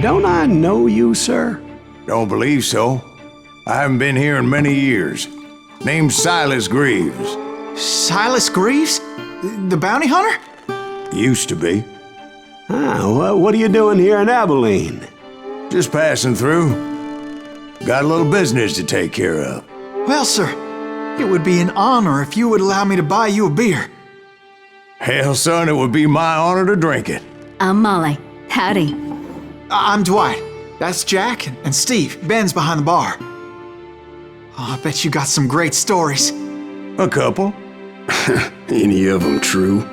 don't I know you, sir? Don't believe so. I haven't been here in many years. Name's Silas Greaves. Silas Greaves? The bounty hunter? Used to be. What are you doing here in Abilene? Just passing through. Got a little business to take care of. Well, sir, it would be an honor if you would allow me to buy you a beer. Hell, son, it would be my honor to drink it. I'm Molly. Howdy. I'm Dwight. That's Jack and Steve. Ben's behind the bar. Oh, I bet you got some great stories. A couple. Any of them true?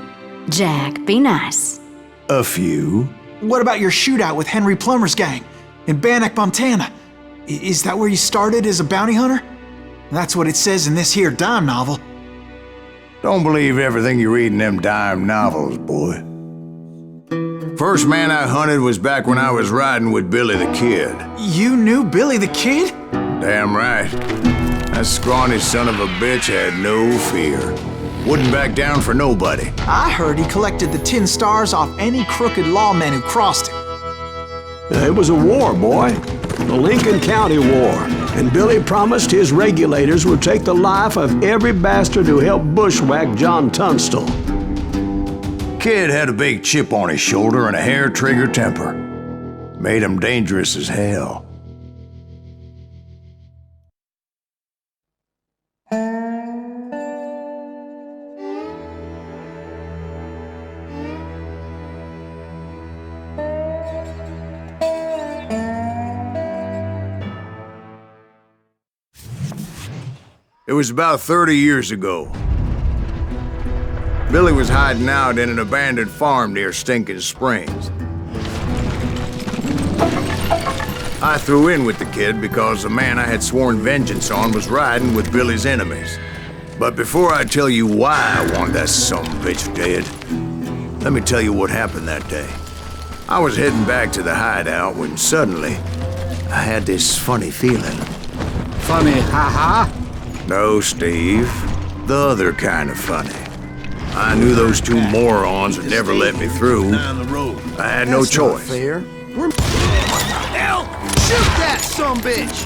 Jack, be nice. A few. What about your shootout with Henry Plummer's gang in Bannock, Montana? Is that where you started as a bounty hunter? That's what it says in this here dime novel. Don't believe everything you read in them dime novels, boy. First man I hunted was back when I was riding with Billy the Kid. You knew Billy the Kid? Damn right. That scrawny son of a bitch had no fear. Wouldn't back down for nobody. I heard he collected the 10 stars off any crooked lawmen who crossed him. It was a war, boy. The Lincoln County War. And Billy promised his regulators would take the life of every bastard who helped bushwhack John Tunstall. Kid had a big chip on his shoulder and a hair-trigger temper. Made him dangerous as hell. It was about 30 years ago. Billy was hiding out in an abandoned farm near Stinking Springs. I threw in with the kid because the man I had sworn vengeance on was riding with Billy's enemies. But before I tell you why I wanted that sumbitch dead, let me tell you what happened that day. I was heading back to the hideout when suddenly I had this funny feeling. Funny, ha-ha? No, Steve. The other kind of funny. I knew those two morons would never let me through. I had no choice. Fair. Hell! Shoot that sumbitch!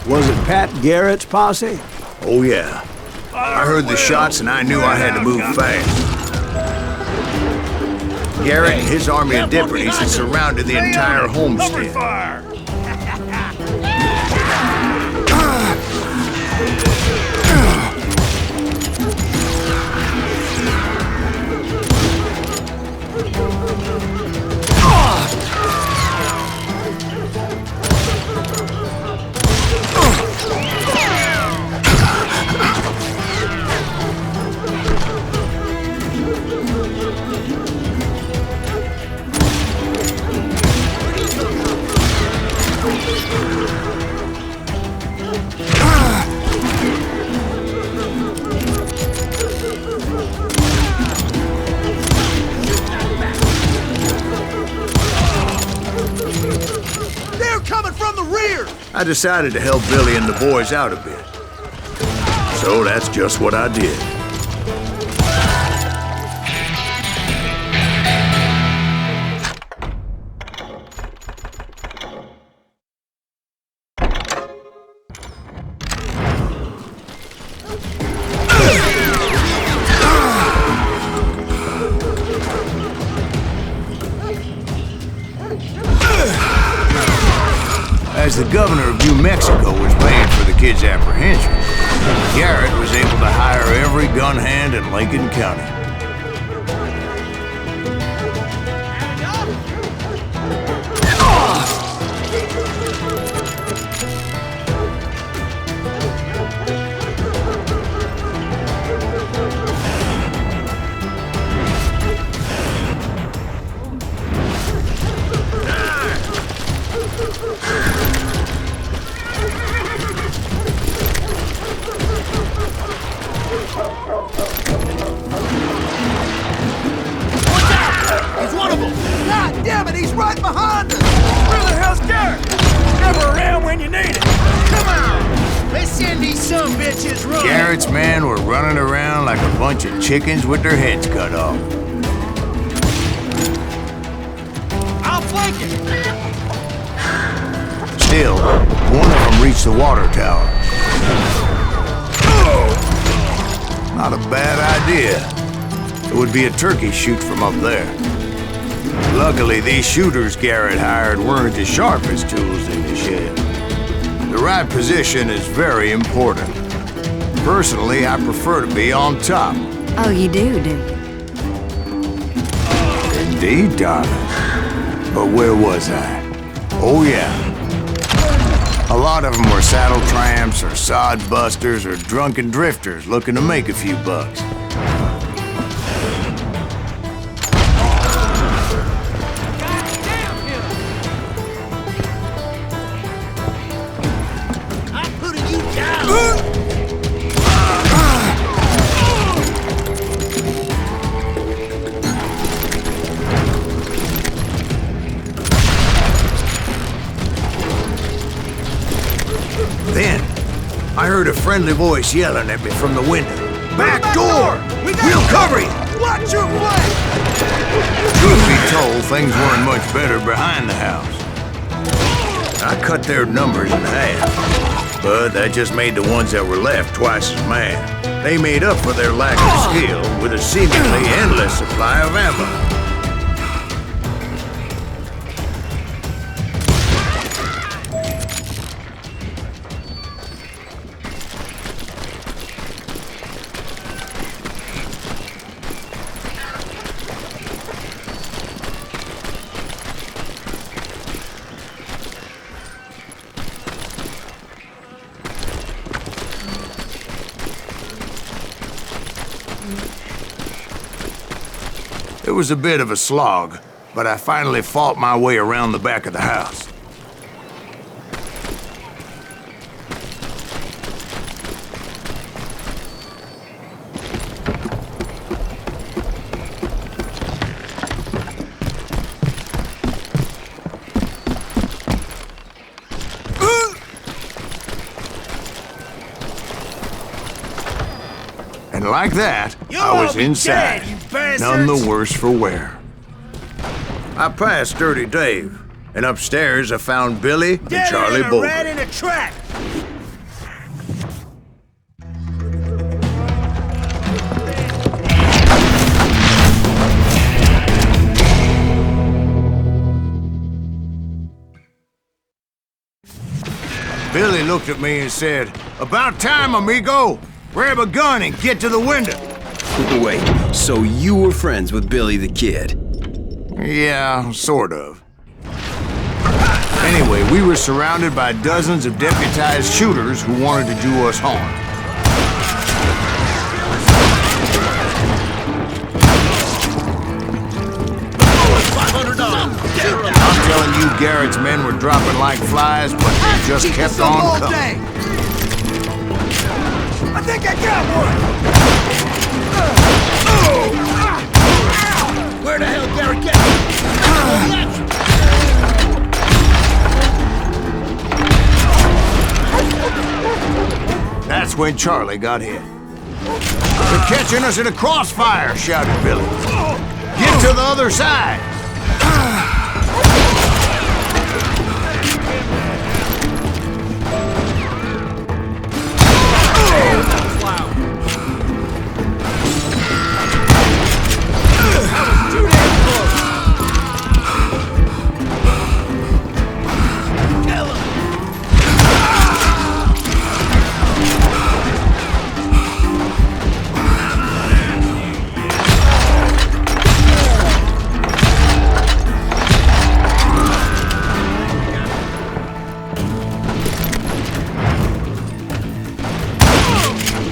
Was it Pat Garrett's posse? Oh, yeah. I heard the shots and I knew I had to move fast. Garrett and his army of deputies had surrounded the entire homestead. I decided to help Billy and the boys out a bit. So that's just what I did. As the governor of New Mexico was paying for the kid's apprehension, Garrett was able to hire every gun hand in Lincoln County. Damn it, he's right behind us! Where the hell's Garrett? Never around when you need it. Come on! Let's send these sumbitches running. Garrett's men were running around like a bunch of chickens with their heads cut off. hill, one of them reached the water tower. Not a bad idea. It would be a turkey shoot from up there. Luckily, these shooters Garrett hired weren't as sharp as tools in the shed. The right position is very important. Personally, I prefer to be on top. Oh, you do you? Indeed, darling. But where was I? Oh, yeah. A lot of them were saddle tramps or sod busters or drunken drifters looking to make a few bucks. I'm putting you down! Then, I heard a friendly voice yelling at me from the window. Back door! We'll cover you! Watch your flank! Truth be told, things weren't much better behind the house. I cut their numbers in half, but that just made the ones that were left twice as mad. They made up for their lack of skill with a seemingly endless supply of ammo. It was a bit of a slog, but I finally fought my way around the back of the house. And like that, I was inside, none the worse for wear. I passed Dirty Dave, and upstairs I found Billy and Charlie Rat Bolger. in a trap! Billy looked at me and said, "About time, amigo! Grab a gun and get to the window." Wait, so you were friends with Billy the Kid? Yeah, sort of. Anyway, we were surrounded by dozens of deputized shooters who wanted to do us harm. I'm telling you, Garrett's men were dropping like flies, but they just kept on coming. I think I got one! Where the hell Garrett get That's when Charlie got hit. "They're catching us in a crossfire," shouted Billy. "Get to the other side!"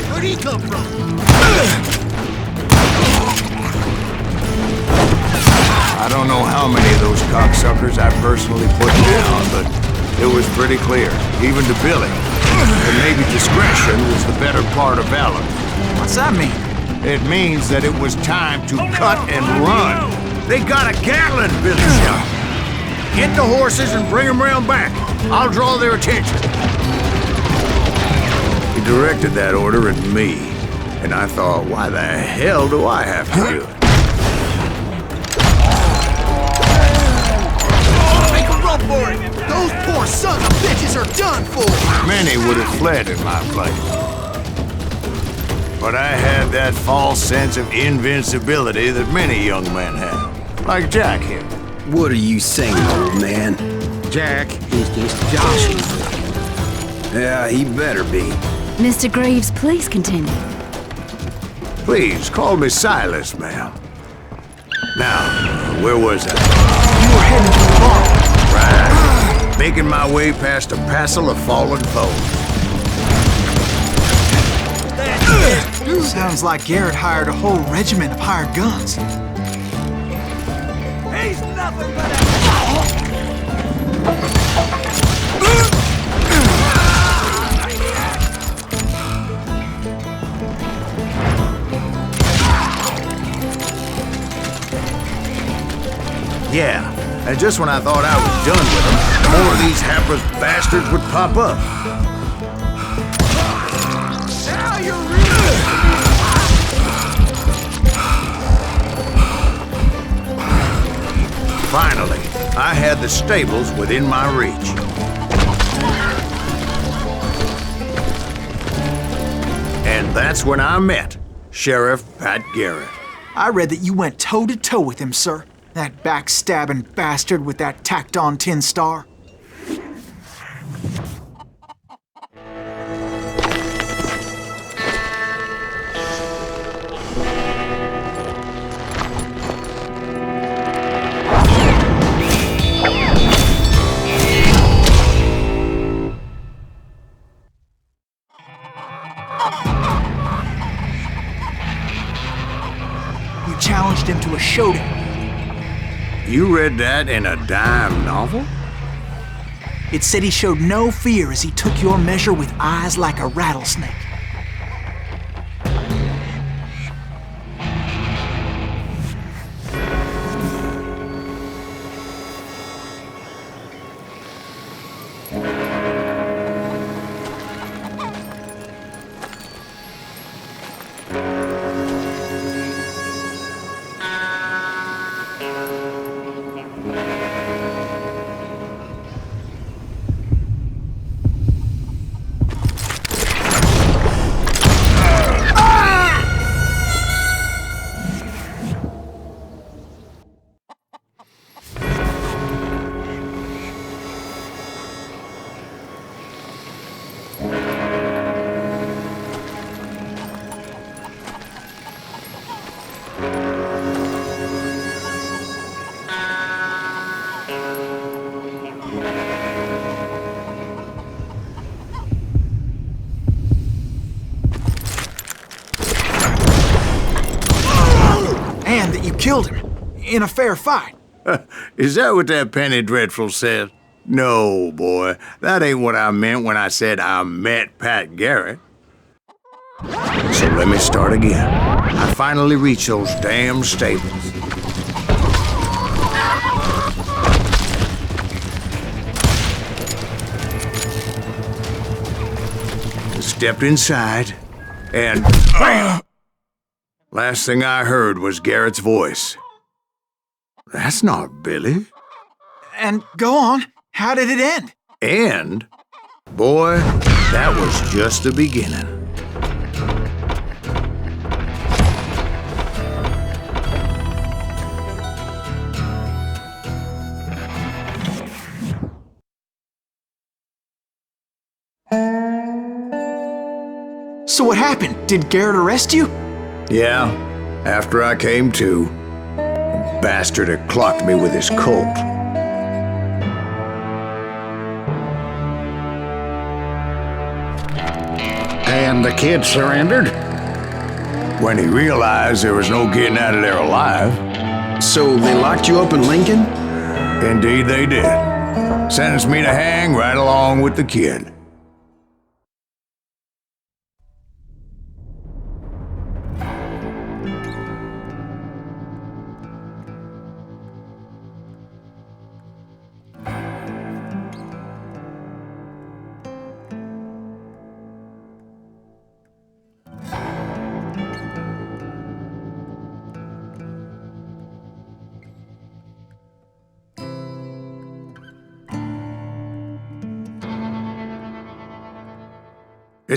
Where'd he come from? I don't know how many of those cocksuckers I personally put down, but it was pretty clear, even to Billy, that maybe discretion was the better part of valor. What's that mean? It means that it was time to cut and run. "They got a Gatling," Billy shouted. "Get the horses and bring them round back. I'll draw their attention." He directed that order at me, and I thought, why the hell do I have to do it? Make a run for it! Those poor sons of bitches many would have fled in my place. But I had that false sense of invincibility that many young men have, like Jack here. What are you saying, old man? Jack is just joshing. Yeah, he better be. Mr. Greaves, please continue. Please, call me Silas, ma'am. Now, where was I? You were heading to the bar. Right. Making my way past a passel of fallen foes. Sounds like Garrett hired a whole regiment of hired guns. He's nothing but a... Yeah, and just when I thought I was done with them, more of these hapless bastards would pop up. Now you're really... Finally, I had the stables within my reach. And that's when I met Sheriff Pat Garrett. I read that you went toe-to-toe with him, sir. That backstabbing bastard with that tacked-on tin star. You challenged him to a showdown. You read that in a dime novel? It said he showed no fear as he took your measure with eyes like a rattlesnake. And that you killed him in a fair fight. Is that what that Penny Dreadful said? No, boy. That ain't what I meant when I said I met Pat Garrett. So let me start again. I finally reached those damn stables. Stepped inside, and last thing I heard was Garrett's voice. That's not Billy. And go on, how did it end? And, boy, that was just the beginning. So what happened? Did Garrett arrest you? Yeah, after I came to, the bastard had clocked me with his Colt. And the kid surrendered? When he realized there was no getting out of there alive. So they locked you up in Lincoln? Indeed they did. Sentenced me to hang right along with the kid.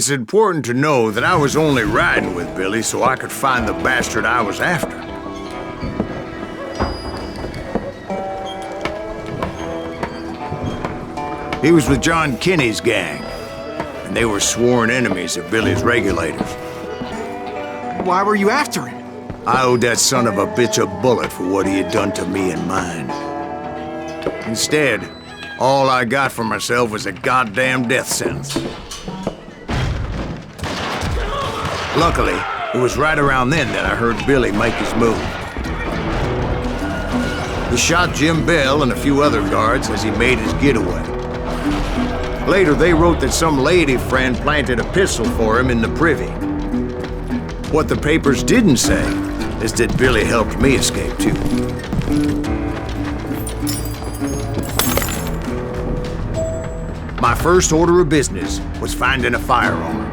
It's important to know that I was only riding with Billy so I could find the bastard I was after. He was with John Kinney's gang, and they were sworn enemies of Billy's regulators. Why were you after him? I owed that son of a bitch a bullet for what he had done to me and mine. Instead, all I got for myself was a goddamn death sentence. Luckily, it was right around then that I heard Billy make his move. He shot Jim Bell and a few other guards as he made his getaway. Later, they wrote that some lady friend planted a pistol for him in the privy. What the papers didn't say is that Billy helped me escape, too. My first order of business was finding a firearm.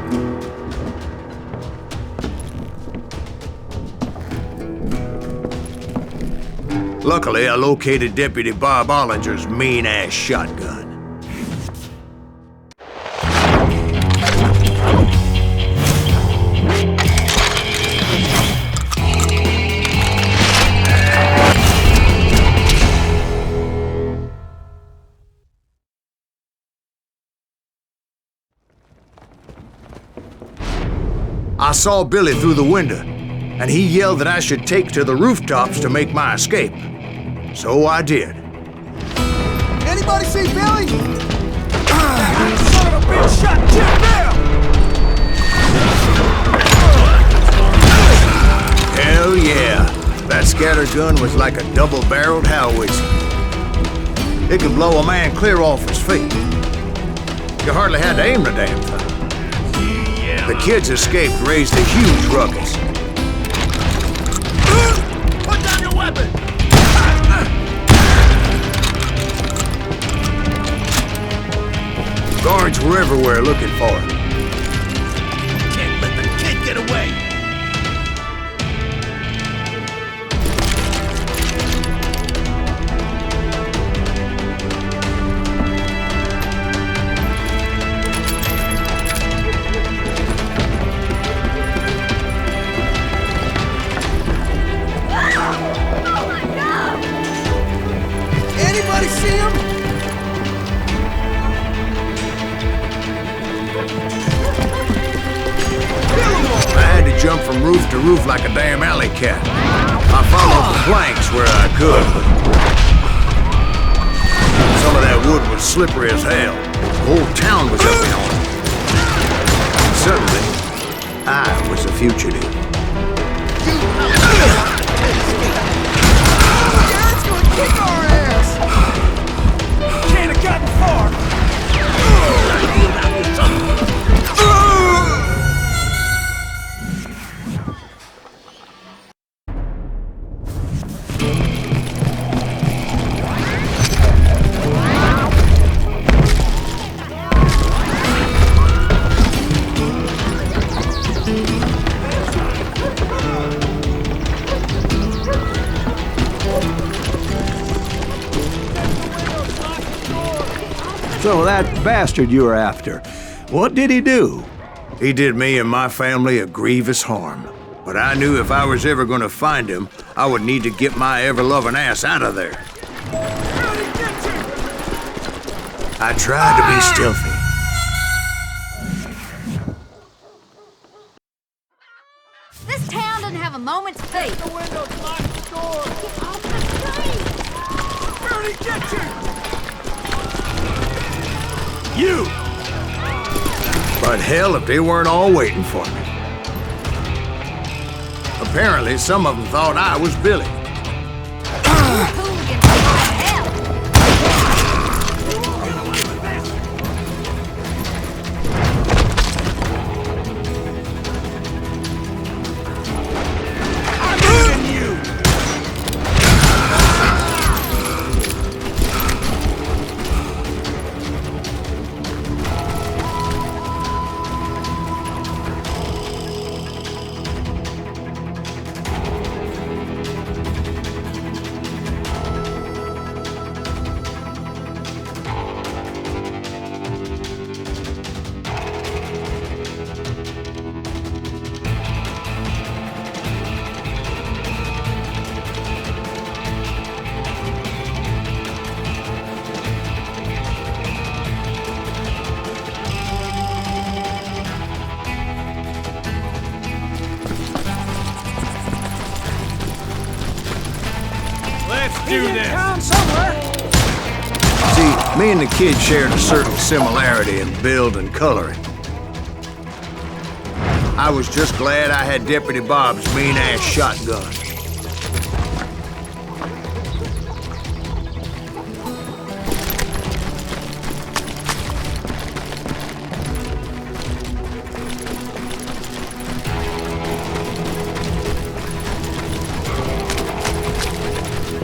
Luckily, I located Deputy Bob Ollinger's mean-ass shotgun. I saw Billy through the window, and he yelled that I should take to the rooftops to make my escape. So I did. Anybody see Billy? Son of a bitch shot Jim Bell! Hell yeah. That scatter gun was like a double-barreled howitzer. It could blow a man clear off his feet. You hardly had to aim the damn thing. The kids escaped raised a huge ruckus. Put down your weapon! Guards were everywhere looking for him. Can't let the kid get away! Anybody see him? I had to jump from roof to roof like a damn alley cat. I followed the planks where I could. Some of that wood was slippery as hell. The whole town was up in on it. Suddenly, I was a fugitive. Garrett's gonna kick our ass! Can't have gotten far! So that bastard you were after, what did he do? He did me and my family a grievous harm. But I knew if I was ever gonna find him, I would need to get my ever-loving ass out of there. I tried to be stealthy. This town doesn't have a moment's peace. The window's locked the door! Get off the street! Where'd he get you? You! But hell if they weren't all waiting for me. Apparently, some of them thought I was Billy. Hooligan, what the hell? I'm eating you! Me and the kid shared a certain similarity in build and coloring. I was just glad I had Deputy Bob's mean-ass shotgun.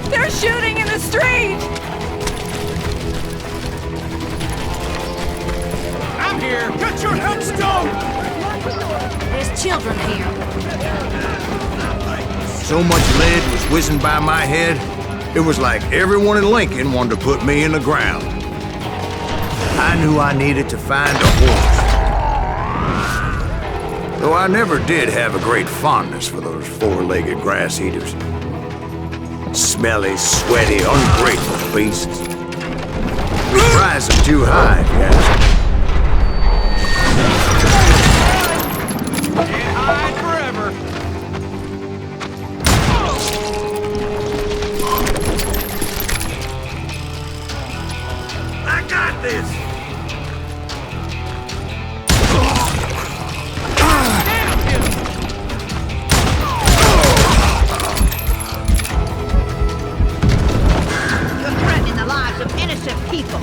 They're shooting in the street! I'm here! Get your headstone! There's children here. So much lead was whizzing by my head, it was like everyone in Lincoln wanted to put me in the ground. I knew I needed to find a horse. Though I never did have a great fondness for those four-legged grass eaters. Smelly, sweaty, ungrateful beasts. We prize them too high, if you ask me. Can't hide forever. I got this! You're threatening the lives of innocent people.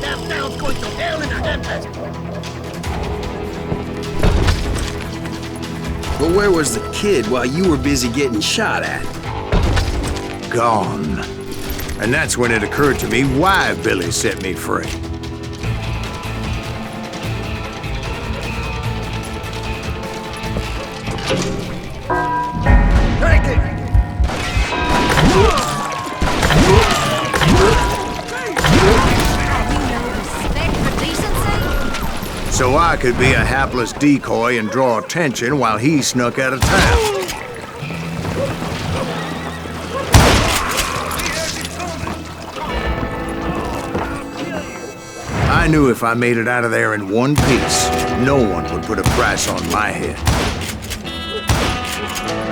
That town's going to hell in a handbasket. But where was the kid while you were busy getting shot at? Gone. And that's when it occurred to me why Billy set me free. Take it! Respect for decency? So I could be a hapless decoy and draw attention while he snuck out of town. I knew if I made it out of there in one piece, no one would put a price on my head.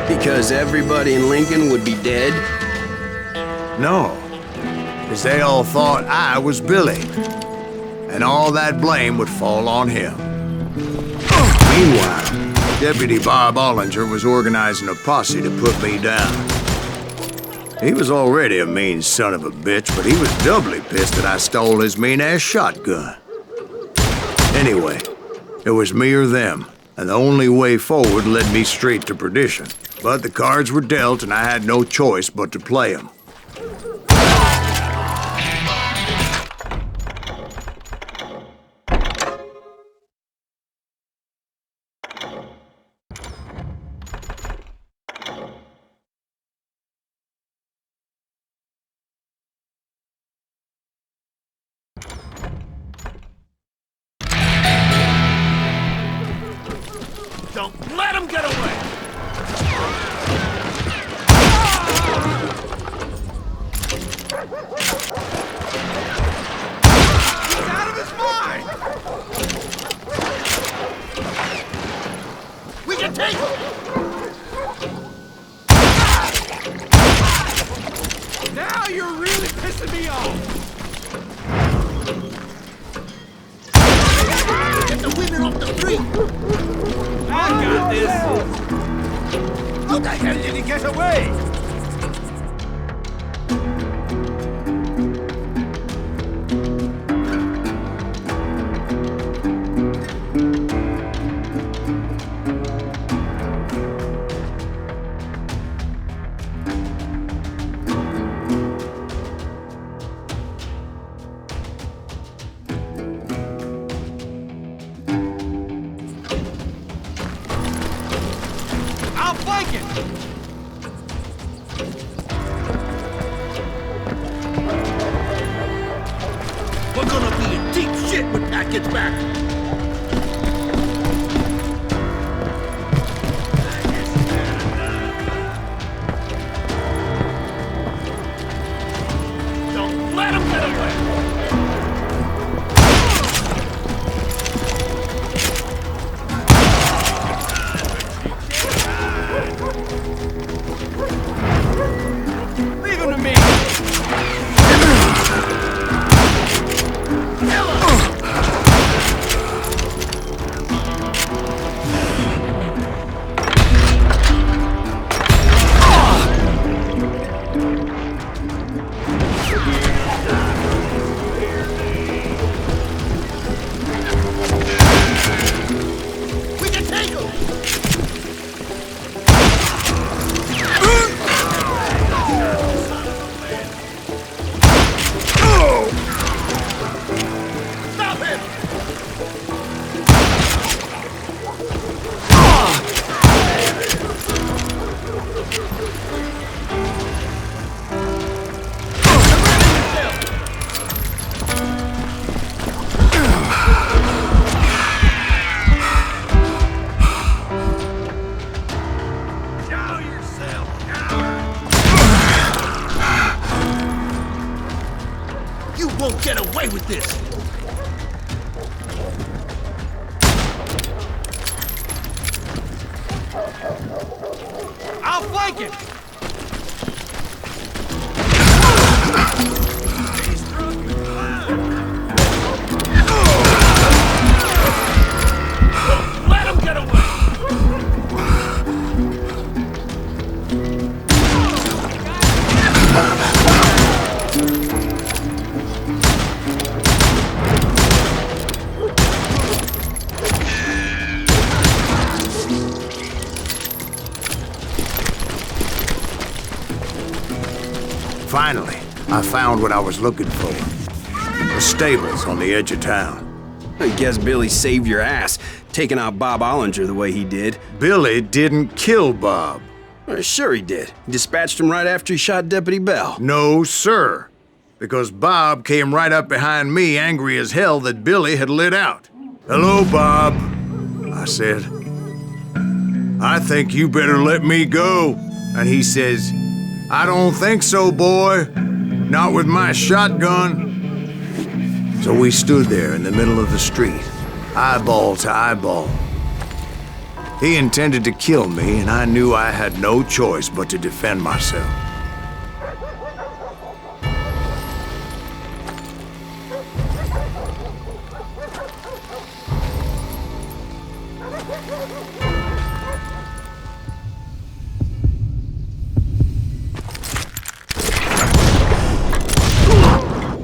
Because everybody in Lincoln would be dead? No, because they all thought I was Billy, and all that blame would fall on him. Meanwhile, Deputy Bob Ollinger was organizing a posse to put me down. He was already a mean son of a bitch, but he was doubly pissed that I stole his mean-ass shotgun. Anyway, it was me or them, and the only way forward led me straight to perdition. But the cards were dealt, and I had no choice but to play them. Don't let him get away! He's out of his mind! We can take him! Now you're really pissing me off! Get the women off the street! I got this! How the hell did he get away? I'll flank it! We're gonna be in deep shit when Pat gets back! You won't get away with this! I'll flank him! Let him get away! Finally, I found what I was looking for. The stables on the edge of town. I guess Billy saved your ass, taking out Bob Ollinger the way he did. Billy didn't kill Bob. Well, sure he did. He dispatched him right after he shot Deputy Bell. No, sir. Because Bob came right up behind me, angry as hell that Billy had lit out. "Hello, Bob," I said. "I think you better let me go." And he says, "I don't think so, boy. Not with my shotgun." So we stood there in the middle of the street, eyeball to eyeball. He intended to kill me, and I knew I had no choice but to defend myself.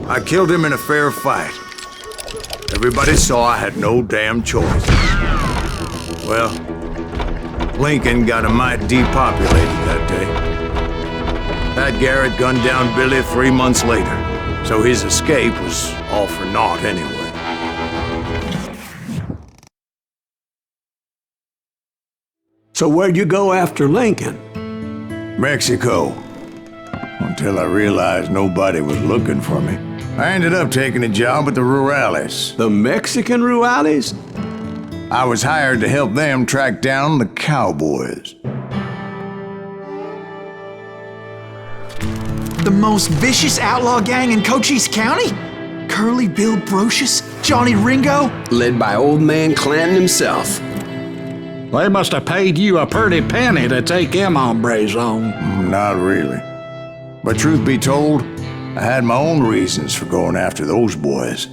I killed him in a fair fight. Everybody saw I had no damn choice. Well, Lincoln got a mite depopulated that day. Pat Garrett gunned down Billy 3 months later, so his escape was all for naught anyway. So where'd you go after Lincoln? Mexico. Until I realized nobody was looking for me. I ended up taking a job at the Rurales. The Mexican Rurales? I was hired to help them track down the cowboys. The most vicious outlaw gang in Cochise County? Curly Bill Brocious? Johnny Ringo? Led by old man Clanton himself. They must have paid you a pretty penny to take them hombres on. Not really. But truth be told, I had my own reasons for going after those boys.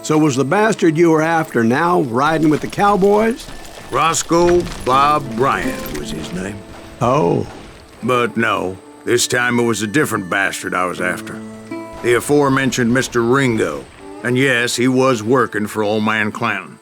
So was the bastard you were after now riding with the cowboys? Roscoe Bob Bryant was his name. Oh. But no, this time it was a different bastard I was after. The aforementioned Mr. Ringo. And yes, he was working for old man Clanton.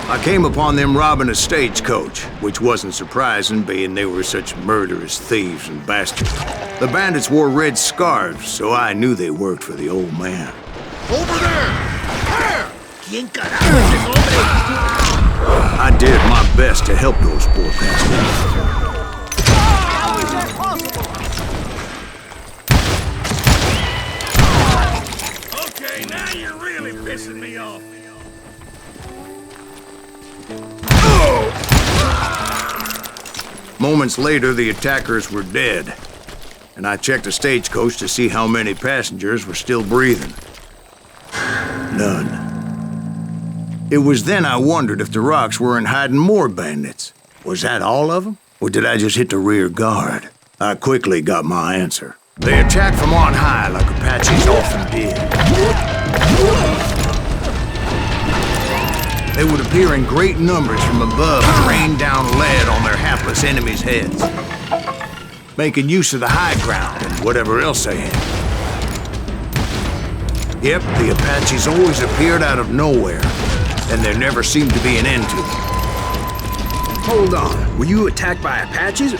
I came upon them robbing a stagecoach, which wasn't surprising, being they were such murderous thieves and bastards. The bandits wore red scarves, so I knew they worked for the old man. Over there! There! ¿Quién carajo es ese hombre? I did my best to help those poor bastards. How is that possible? Okay, now you're really pissing me off. Moments later, the attackers were dead, and I checked the stagecoach to see how many passengers were still breathing. None. It was then I wondered if the rocks weren't hiding more bandits. Was that all of them? Or did I just hit the rear guard? I quickly got my answer. They attacked from on high like Apaches often did. They would appear in great numbers from above and rain down lead on their hapless enemies' heads, making use of the high ground and whatever else they had. Yep, the Apaches always appeared out of nowhere, and there never seemed to be an end to them. Hold on. Were you attacked by Apaches?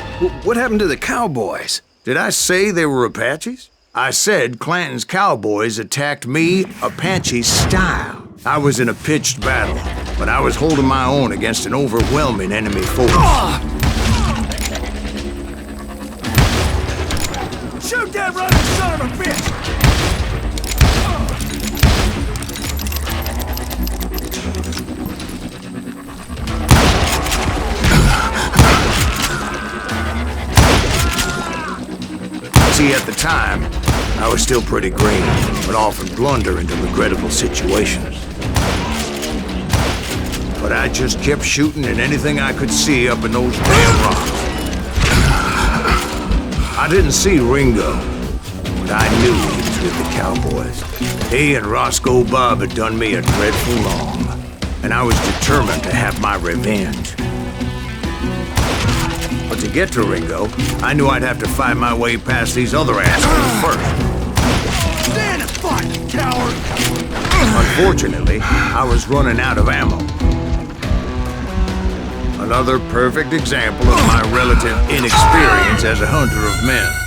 What happened to the cowboys? Did I say they were Apaches? I said Clanton's cowboys attacked me Apache style. I was in a pitched battle, but I was holding my own against an overwhelming enemy force. Shoot that running son of a bitch! See, at the time, I was still pretty green, but often blunder into regrettable situations. But I just kept shooting at anything I could see up in those damn rocks. I didn't see Ringo, but I knew he was with the cowboys. He and Roscoe Bob had done me a dreadful wrong, and I was determined to have my revenge. But to get to Ringo, I knew I'd have to find my way past these other assholes first. Stand and fight, you coward! Unfortunately, I was running out of ammo. Another perfect example of my relative inexperience as a hunter of men.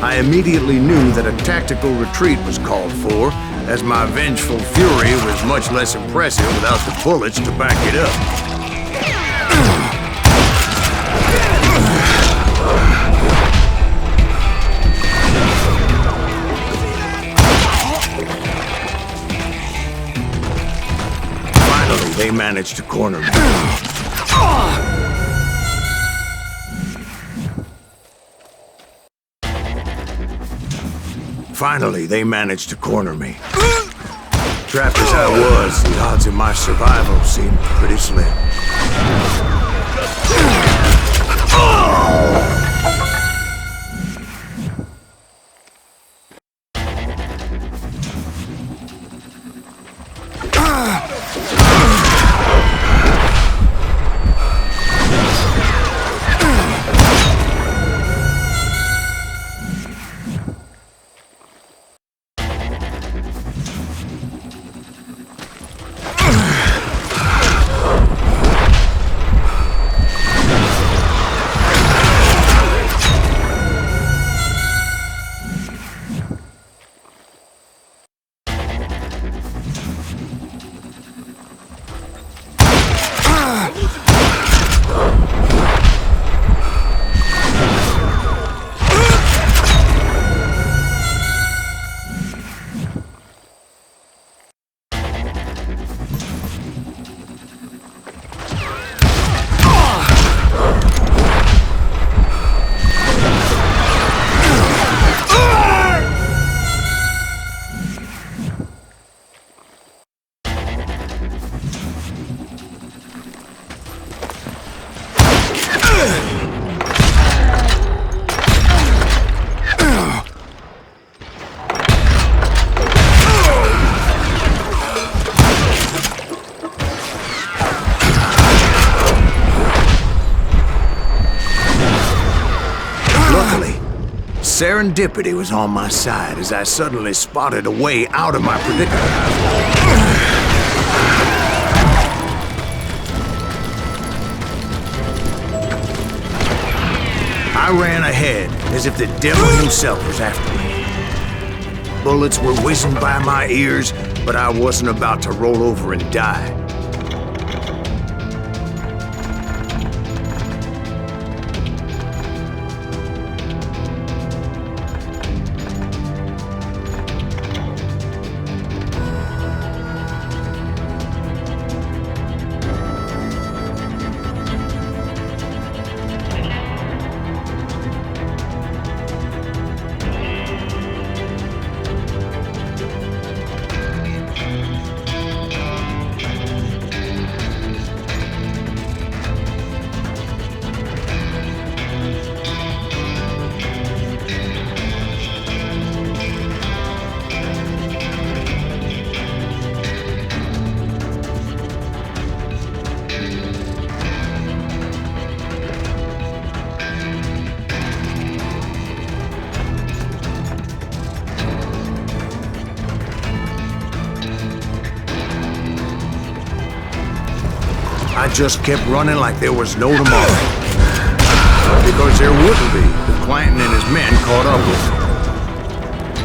I immediately knew that a tactical retreat was called for, as my vengeful fury was much less impressive without the bullets to back it up. Finally, they managed to corner me. Finally, they managed to corner me. Trapped as I was, the odds of my survival seemed pretty slim. serendipity was on my side as I suddenly spotted a way out of my predicament. I ran ahead as if the devil himself was after me. Bullets were whizzing by my ears, but I wasn't about to roll over and die. I just kept running like there was no tomorrow. Because there wouldn't be if Clanton and his men caught up with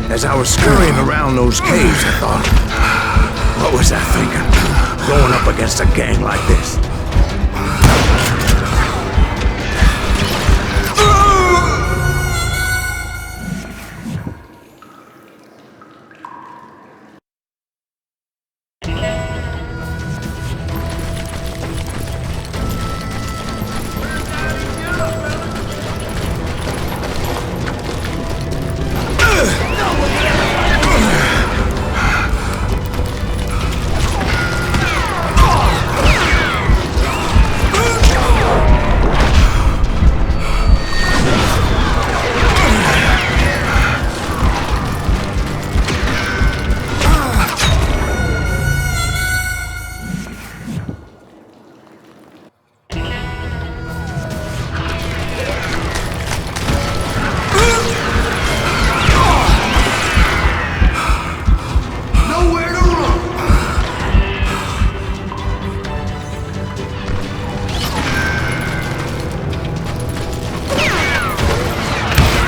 me. As I was scurrying around those caves, I thought, what was I thinking? Going up against a gang like this?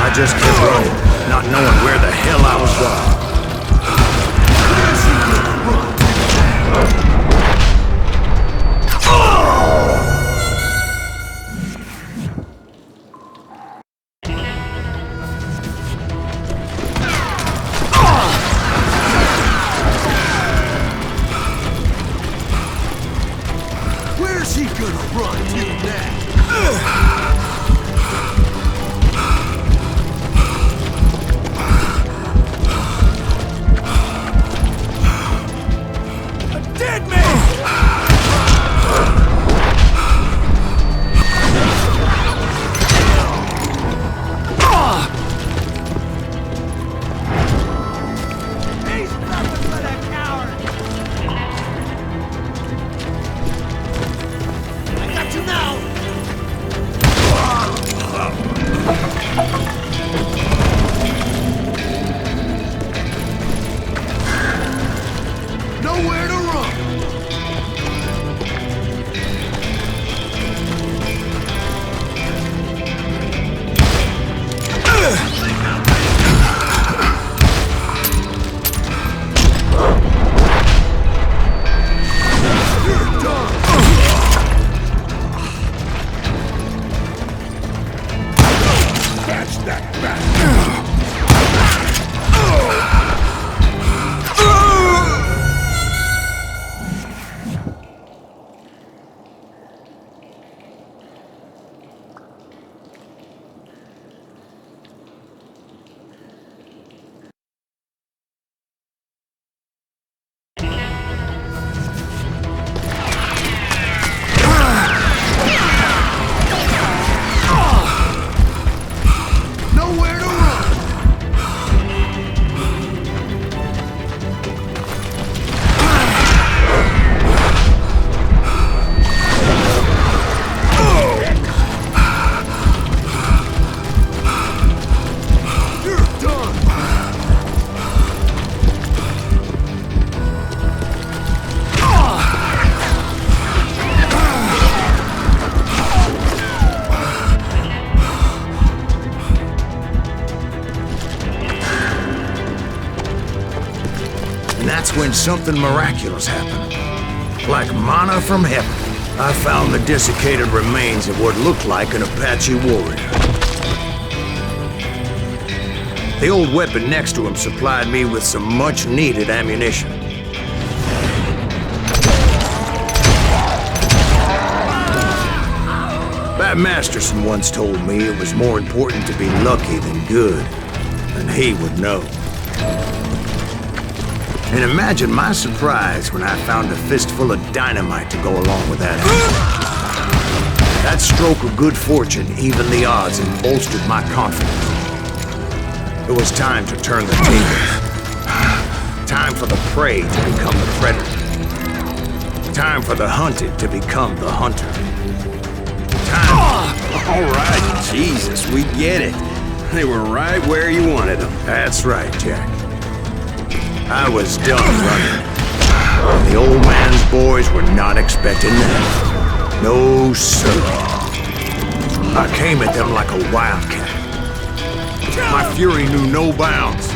I just kept running, not knowing where the hell I was going. Where's he gonna run to now? Nowhere to run! That's when something miraculous happened. Like manna from heaven, I found the desiccated remains of what looked like an Apache warrior. The old weapon next to him supplied me with some much-needed ammunition. Bat Masterson once told me it was more important to be lucky than good, and he would know. And imagine my surprise when I found a fistful of dynamite to go along with that. That stroke of good fortune evened the odds and bolstered my confidence. It was time to turn the tables. Time for the prey to become the predator. Time for the hunted to become the hunter. All right, Jesus, we get it. They were right where you wanted them. That's right, Jack. I was done running. And the old man's boys were not expecting that. No, sir. I came at them like a wildcat. My fury knew no bounds.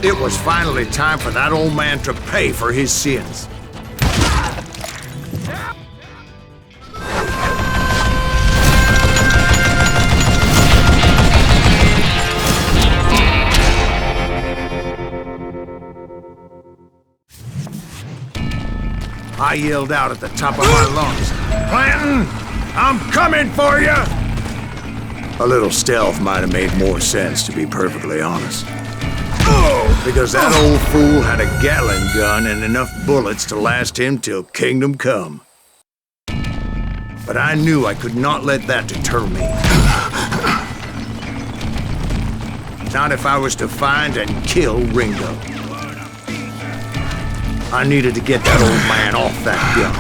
It was finally time for that old man to pay for his sins. I yelled out at the top of my lungs, "Clanton, I'm coming for you!" A little stealth might have made more sense, to be perfectly honest. Because that old fool had a Gatling gun and enough bullets to last him till kingdom come. But I knew I could not let that deter me. Not if I was to find and kill Ringo. I needed to get that old man off that gun.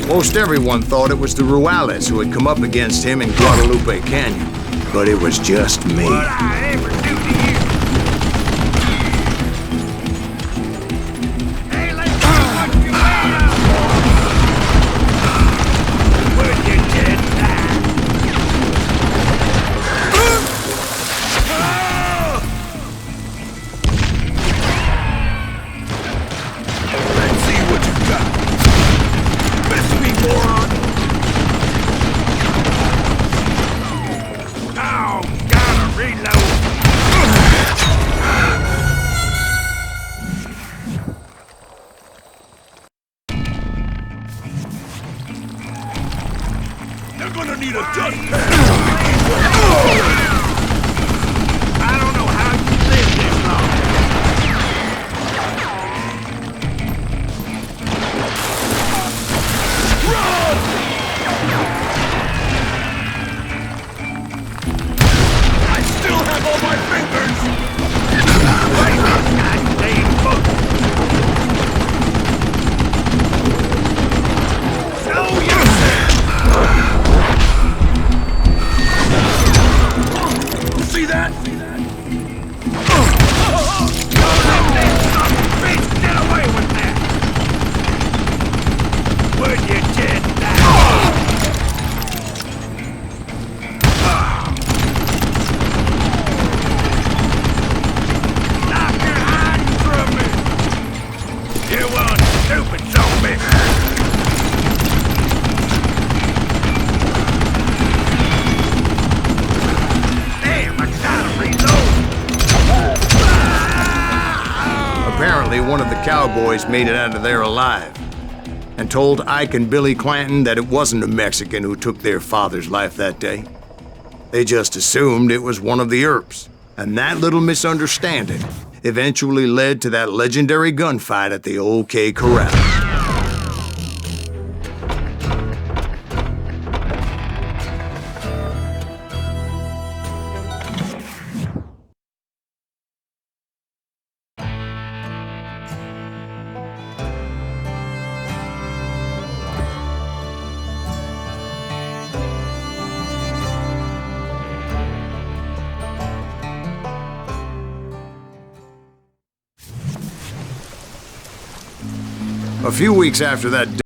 Most everyone thought it was the Ruales who had come up against him in Guadalupe Canyon, but it was just me. What I ever do to you? Hey, let's see what you made of! Would you just die? Let's see what you got. Oh, gotta reload. You're gonna need a dustpan! I don't know how you live this long. I still have all my fingers! Wait, goddamn book! Show yourself! See that? Don't let that son of a bitch get away with that! Would you did that? Stop your hiding from me! You want stupid zombie! Damn, I gotta reload! Apparently, one of the cowboys made it out of there alive and told Ike and Billy Clanton that it wasn't a Mexican who took their father's life that day. They just assumed it was one of the Earps, and that little misunderstanding eventually led to that legendary gunfight at the OK Corral. A few weeks after that